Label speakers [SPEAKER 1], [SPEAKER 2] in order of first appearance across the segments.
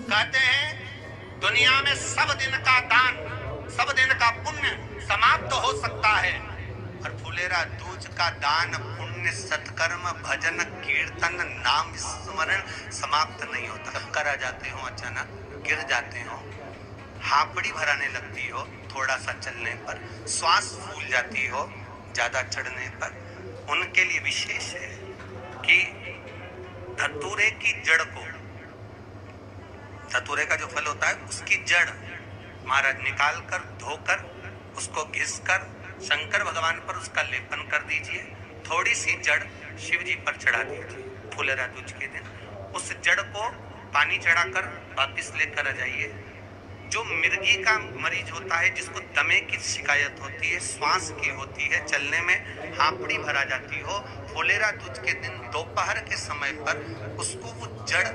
[SPEAKER 1] कहते हैं दुनिया में सब दिन का दान, सब दिन का पुण्य समाप्त हो सकता है, और फुलेरा दूज का दान, पुण्य, सत्कर्म, भजन, कीर्तन, नाम स्मरण समाप्त नहीं होता। चक्कर आ जाते हो, अचानक गिर जाते हो, हापड़ी भराने लगती हो थोड़ा सा चलने पर, श्वास फूल जाती हो ज्यादा चढ़ने पर, उनके लिए विशेष है कि धतूरे की जड़ को, धतूरे का जो फल होता है उसकी जड़ महाराज निकाल कर धोकर उसको घिसकर शंकर भगवान पर उसका लेपन कर दीजिए। थोड़ी सी जड़ शिव जी पर चढ़ा दीजिए फुलेरा दूज के दिन। उस जड़ को पानी चढ़ाकर वापिस लेकर आ जाइए। जो मिर्गी का मरीज होता है, जिसको दमे की शिकायत होती है, श्वास की होती है, चलने में हापड़ी भरा जाती हो, फुलेरा दूज के दिन दोपहर के समय पर उसको वो जड़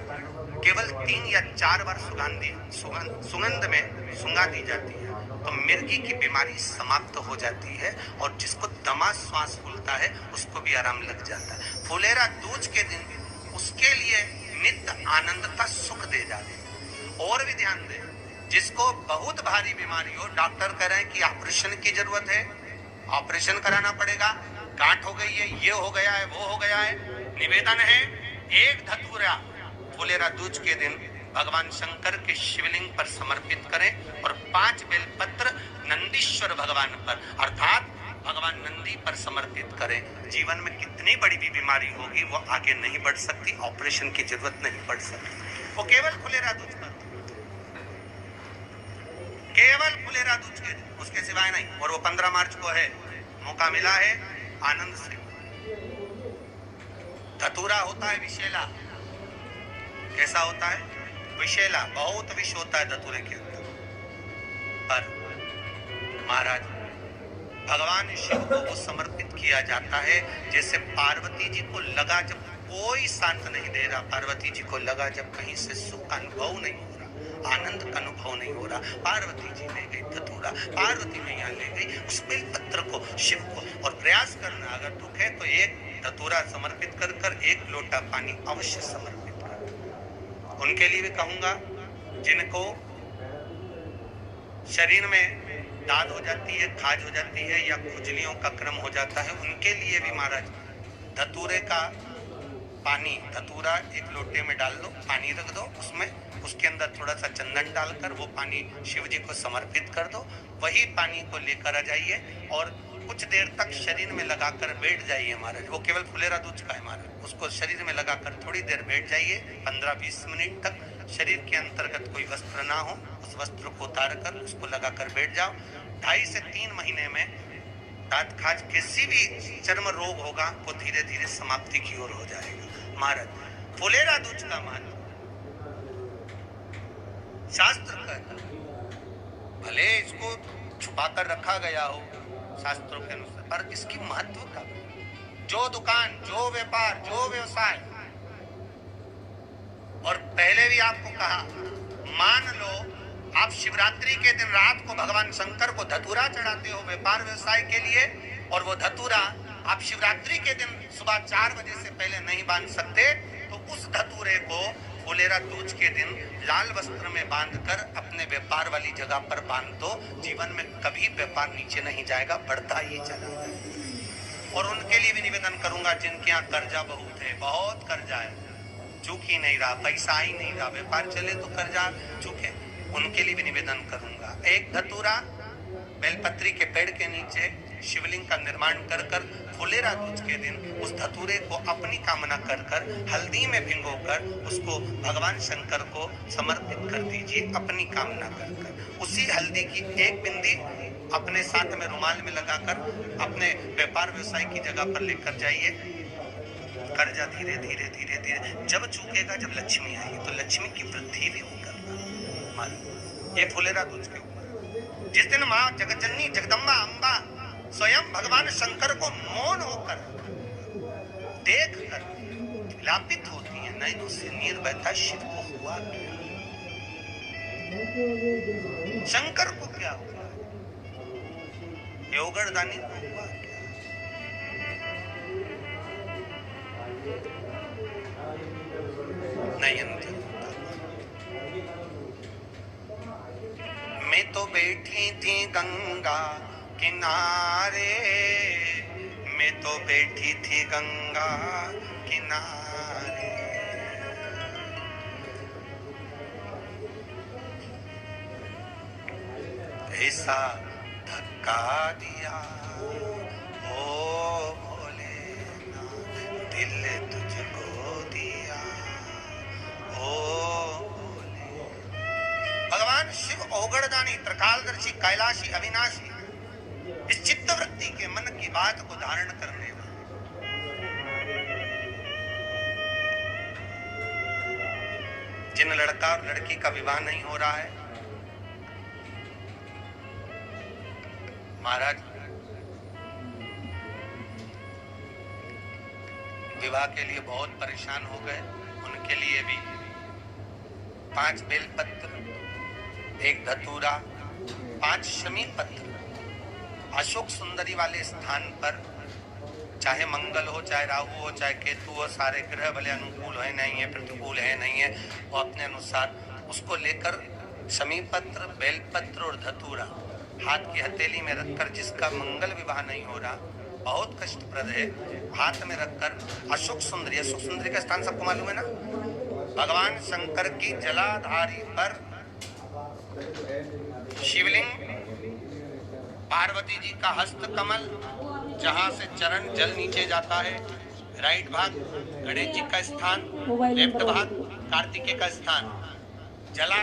[SPEAKER 1] केवल 3 या 4 बार सुगंध में सुंगा दी जाती है, तो मिर्गी की बीमारी समाप्त हो जाती है, और जिसको दमा श्वास फूलता है उसको भी आराम लग जाता है। फुलेरा दूज के दिन उसके लिए नित्य आनंद का सुख दे जाते। और भी ध्यान दें, जिसको बहुत भारी बीमारी हो, डॉक्टर कह रहे हैं कि ऑपरेशन की जरूरत है, ऑपरेशन कराना पड़ेगा, गांठ हो गई है, ये हो गया है, वो हो गया है, निवेदन है एक धतूरा फुलेरा दूज के दिन भगवान शंकर के शिवलिंग पर समर्पित करें, और 5 बेलपत्र नंदीश्वर भगवान पर अर्थात भगवान नंदी पर समर्पित करें। जीवन में कितनी बड़ी भी बीमारी होगी वो आगे नहीं बढ़ सकती, ऑपरेशन की जरूरत नहीं पड़ सकती, वो केवल फुलेरा दूज पर, केवल फुलेरा दूज के दिन, उसके सिवाय नहीं। और वो 15 मार्च को है, मौका मिला है, आनंद से। धतूरा होता है विषैला। कैसा होता है? विषैला, बहुत विष होता है धतूरे के अंदर। पर महाराज भगवान शिव को वो समर्पित किया जाता है जैसे पार्वती जी को लगा, जब कोई साथ नहीं दे रहा, पार्वती जी को लगा जब कहीं से सुख का अनुभव नहीं हो रहा, आनंद का अनुभव नहीं हो रहा, पार्वती जी ले गई धतूरा, पार्वती मैया ले गई उस बेलपत्र को शिव को। और प्रयास करना, अगर दुख है तो एक धतूरा समर्पित कर कर 1 लोटा पानी अवश्य समर्पित कर। उनके लिए भी कहूंगा जिनको शरीर में दाद हो जाती है, खाज हो जाती है, या खुजलियों का क्रम हो जाता है, उनके लिए भी महाराज धतूरे का पानी, धतूरा 1 लोटे में डाल दो, पानी रख दो उसमें, उसके अंदर थोड़ा सा चंदन डालकर वो पानी शिव जी को समर्पित कर दो। वही पानी को लेकर आ जाइए और कुछ देर तक शरीर में लगाकर बैठ जाइए महाराज। वो केवल फुलेरा दूज का है महाराज, उसको शरीर में लगाकर थोड़ी देर बैठ जाइए, 15-20 मिनट तक। शरीर के अंतर्गत कोई वस्त्र ना हो, उस वस्त्र को उतार कर उसको लगाकर बैठ जाओ। 2.5 से 3 महीने में दांत खाज किसी भी चर्म रोग होगा वो धीरे धीरे समाप्ति की ओर हो जाएगा। महाराज फुलेरा दूज का महत्व शास्त्र कहता है, भले इसको छुपा कर रखा गया हो शास्त्रों के अनुसार, पर इसकी महत्व का जो दुकान, जो व्यापार, जो व्यवसाय, और पहले भी आपको कहा, मान लो आप शिवरात्रि के दिन रात को भगवान शंकर को धतूरा चढ़ाते हो व्यापार व्यवसाय के लिए, और वो धतूरा आप शिवरात्रि के दिन सुबह 4 बजे से पहले नहीं बांध सकते, तो उस धतूरे को फुलेरा दूज के दिन लाल वस्त्र में बांधकर अपने व्यापार वाली जगह पर बांध दो। जीवन में कभी व्यापार नीचे नहीं जाएगा, बढ़ता ही चला जाएगा। और उनके लिए भी निवेदन करूंगा जिनके यहाँ कर्जा बहुत है, बहुत कर्जा है, चूक ही नहीं रहा, पैसा ही नहीं रहा, व्यापार चले तो कर्जा चूके, उनके लिए भी निवेदन करूंगा। 1 धतूरा बेलपत्री के पेड़ के नीचे शिवलिंग का निर्माण कर कर फुलेरा दूज के दिन उस धतूरे को अपनी कामना कर कर हल्दी में भिगोकर उसको भगवान शंकर को समर्पित कर दीजिए अपनी कामना कर कर। उसी हल्दी की 1 बिंदी अपने साथ में रुमाल में लगाकर अपने व्यापार व्यवसाय की जगह पर लेकर जाइए। कर्जा धीरे धीरे धीरे धीरे जब चूकेगा, जब लक्ष्मी आएगी तो लक्ष्मी की वृद्धि भी होगा। ये फुलेरा दूज के ऊपर जिस दिन माँ जगतजननी जगदम्बा अम्बा स्वयं भगवान शंकर को मौन होकर देख कर विलापित होती है, नैनों से नीर बहता, शिव को हुआ क्या, शंकर को क्या हुआ, योगरदानी को हुआ क्या। नयन बैठी थी गंगा किनारे, मैं तो बैठी थी गंगा किनारे। ऐसा धक्का दिया ओ भोलेनाथ, दिल तुझको दिया ओ भोले। भगवान शिव औगड़दानी, त्रिकालदर्शी, कैलाशी, अविनाशी, इस चित्तवृत्ति के मन की बात को धारण करने वाले, जिन लड़का और लड़की का विवाह नहीं हो रहा है, महाराज विवाह के लिए बहुत परेशान हो गए, उनके लिए भी 5 बेलपत्र, 1 धतूरा, 5 शमी पत्र अशोक सुंदरी वाले स्थान पर, चाहे मंगल हो, चाहे राहु हो, चाहे केतु हो, सारे ग्रह भले अनुकूल है नहीं है, प्रतिकूल है नहीं है, वो अपने अनुसार उसको लेकर शमी पत्र, बेलपत्र और धतूरा हाथ की हथेली में रखकर, जिसका मंगल विवाह नहीं हो रहा, बहुत कष्टप्रद है, हाथ में रखकर अशोक सुंदरी, अशोक सुंदरी का स्थान सबको मालूम है ना, भगवान शंकर की जलाधारी पर शिवलिंग, पार्वती जी का हस्त कमल, जहां से चरण जल नीचे जाता है, राइट भाग गणेश जी का स्थान, लेफ्ट भाग कार्तिकेय का स्थान, जला